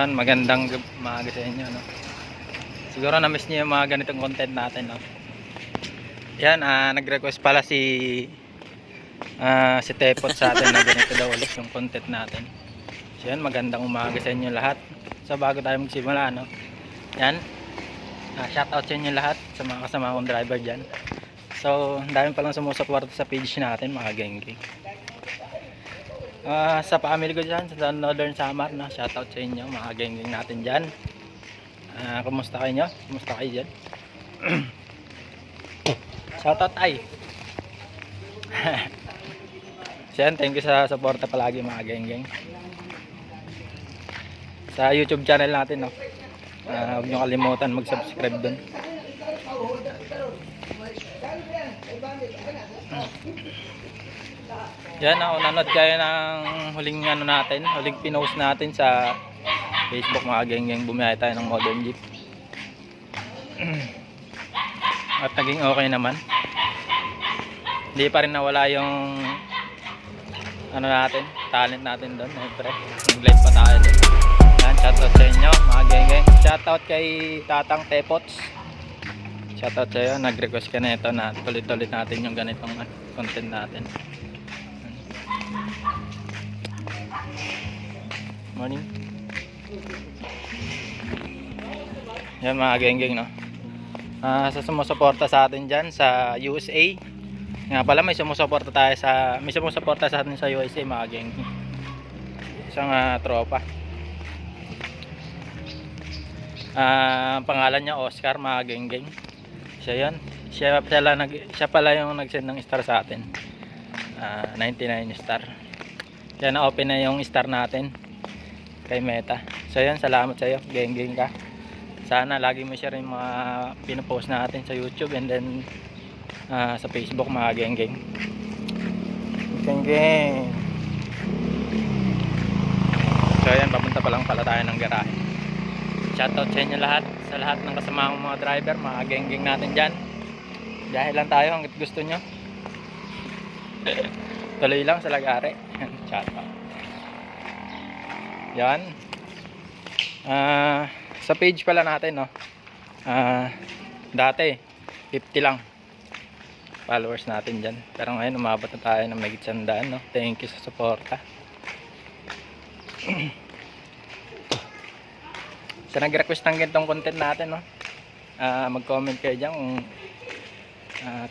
Yan, magandang maaga sa inyo, no? Siguro na-miss niyo yung mga ganitong content natin, no? Yan, nag-request pala si Tepot sa atin na ganito daw ulit yung content natin. So yan, magandang umaga sa inyo lahat. So bago tayo magsimula, no? Yan, shoutout sa inyo lahat sa mga kasama kong driver dyan. So, dami palang sumusuporta sa page natin, mga geng-geng. Sa family ko dyan, sa Northern Samar, no? Shoutout sa inyo, mga geng-geng natin dyan. Kumusta kayo? Kumusta kayo dyan? Shoutout ay! So yan, thank you sa suporta palagi, mga geng-geng. Sa YouTube channel natin, no? Huwag nyo kalimutan mag-subscribe dun. Yan, nanood kayo ng huling huling pinost natin sa Facebook, mga geng-geng. Bumiyay tayo ng modern jeep. At naging okay naman. Hindi pa rin nawala yung talent natin doon. Nag-live pa tayo doon. Yan, shoutout sa inyo, mga geng-geng. Shoutout kay Tatang Tepots. Shoutout sa iyo, nag-request ka na ito na tulit-tulit natin yung ganitong content natin. Morning. Yan, mga geng-geng, no? Sa sumusuporta sa atin dyan sa USA. Nga pala, may sumusuporta sa atin sa USA, mga geng-geng. Isang tropa. Pangalan niya Oscar, mga geng-geng. Siya yan. Siya pala yung nag-send ng star sa atin. 99 star. Kaya na-open na yung star natin kay Meta. So yan, salamat sa iyo, geng-geng ka. Sana lagi mo share yung mga pinopost natin sa YouTube and then sa Facebook, mga geng-geng. Geng-geng. So yan, papunta pa lang pala tayo ng garahe. Shoutout sa inyo lahat, sa lahat ng kasama kong mga driver, mga geng-geng natin dyan. Biyahe lang tayo hanggat gusto nyo. Tuloy lang sa lagare. Shoutout. Yan. Sa page pala natin, no? Dati 50 lang followers natin dyan, pero ngayon umabot na tayo ng mahigit 100, no? Thank you sa suporta. Sa nag-request ng ganitong content natin, no? Mag-comment kayo dyan kung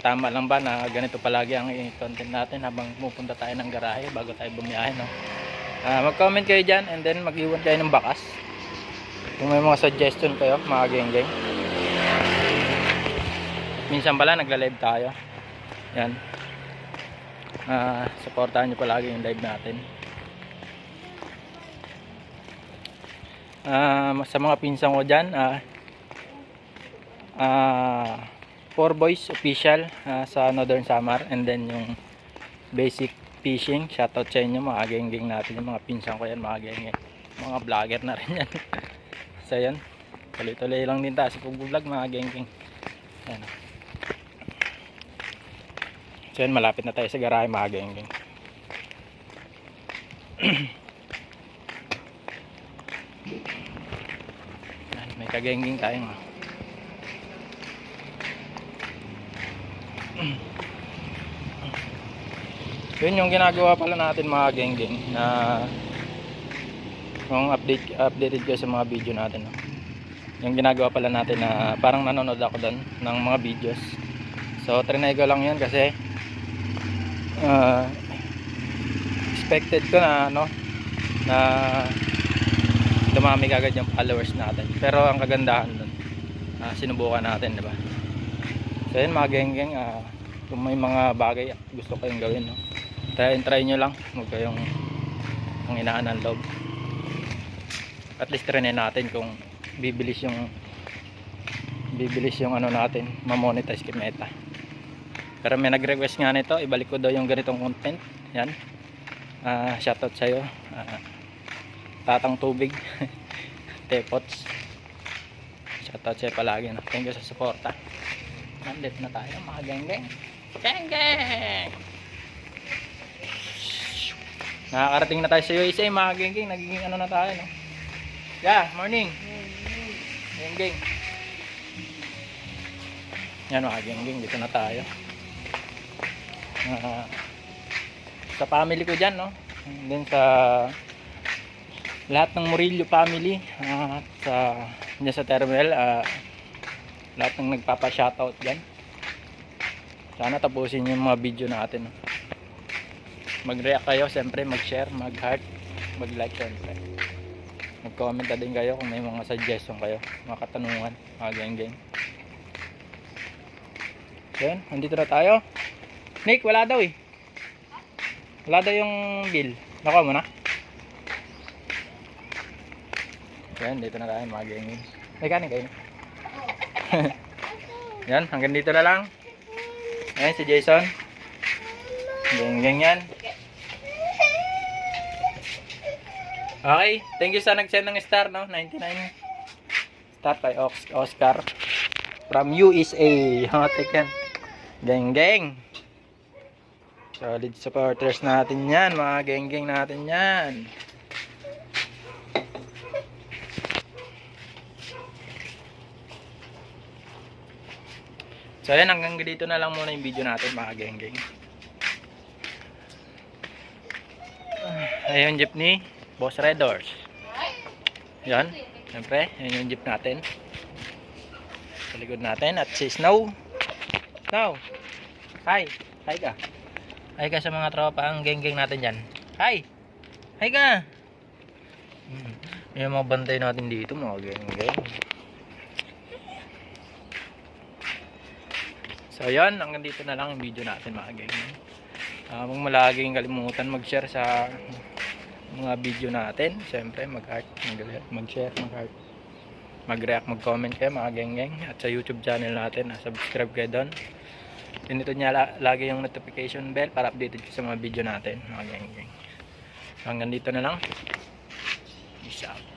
tama lang ba na ganito palagi ang content natin habang pupunta tayo ng garahe bago tayo bumiyahe, no? Mag-comment kayo dyan and then mag-iwan kayo ng bakas kung may mga suggestion kayo, mga geng-geng. Minsan pala nagla-live tayo. Yan, supportahan nyo palagi yung live natin. Sa mga pinsan ko dyan, 4 Boys Official sa Northern Samar, and then yung Basic Fishing, shoutout sa inyo, mga geng-geng natin. Yung mga pinsan ko yan, mga geng-geng, mga vlogger na rin yan. So yan, tuloy-tuloy lang din tayo sa pag-vlog, mga geng-geng. Yan. So yan, malapit na tayo sa garahe, mga geng-geng. May kageng-geng tayo, mga. Yun yung ginagawa pala natin, mga geng-geng, na kung updated ko sa mga video natin, no? Yung ginagawa pala natin na parang nanonood ako doon ng mga videos. So trinay ko lang yun kasi expected ko na na dumami kagad yung followers natin, pero ang kagandahan doon, sinubukan natin, diba? So yun, mga geng-geng, kung may mga bagay gusto kayong gawin, no? Try nyo lang, huwag kayong hinaan ng loob. At least try natin kung bibilis yung natin ma-monetize kay Meta. Pero may nag-request nga nito, ibalik ko daw yung ganitong content. Yan, shoutout sa'yo, Tatang Tubig. Tepots, shoutout sa'yo palagi, no? Thank you sa suporta. Nandito na tayo, mga geng-geng. Geng-geng! Nakakarating na tayo sa USA, mga geng-geng. Nagiging na tayo, no? Yeah, morning. Geng-geng. Yan mga geng-geng, dito na tayo. Sa family ko dyan, no? Then sa lahat ng Murillo family at dyan sa terminal, lahat ng nagpapa-shoutout dyan. Sana tapusin yung mga video natin, no? Mag-react kayo, siyempre mag-share, mag-heart, mag-like, siyempre. Mag-comment na din kayo kung may mga suggestion kayo, mga katanungan, mga geng-geng. Yan, nandito na tayo. Nick, wala daw eh. Wala daw yung bill. Nakuha mo na? Yan, dito na tayo mga geng-geng. May kanin kayo. Yan, hanggang dito na lang. Ayan si Jason. Geng-geng yan. Okay, thank you sa nag-send ng star, no? 99 star kay Oscar from USA. Take yan. Geng-geng. Solid supporters natin yan, mga geng-geng natin yan. So yan, hanggang dito na lang muna yung video natin, mga geng-geng. Ayun yung jeepney, Boss Red Doors. Yan, siyempre, yun yung jeep natin. Sa likod natin, at si Snow. Snow, hi. Hi ka. Hi ka sa mga tropa ang geng-geng natin dyan. Hi. Hi ka. Yung mga bantay natin dito, mga geng-geng. So yan, hanggang dito na lang yung video natin, mga geng-geng. Huwag mo laging kalimutan mag-share sa mga video natin. Siyempre, mag-heart, mag-share, mag-heart, mag-react, mag-comment kayo, mga geng-geng. At sa YouTube channel natin, subscribe kayo doon. Pinito niya lagi yung notification bell para updated kayo sa mga video natin, mga geng-geng. Hanggang dito na lang. Peace out.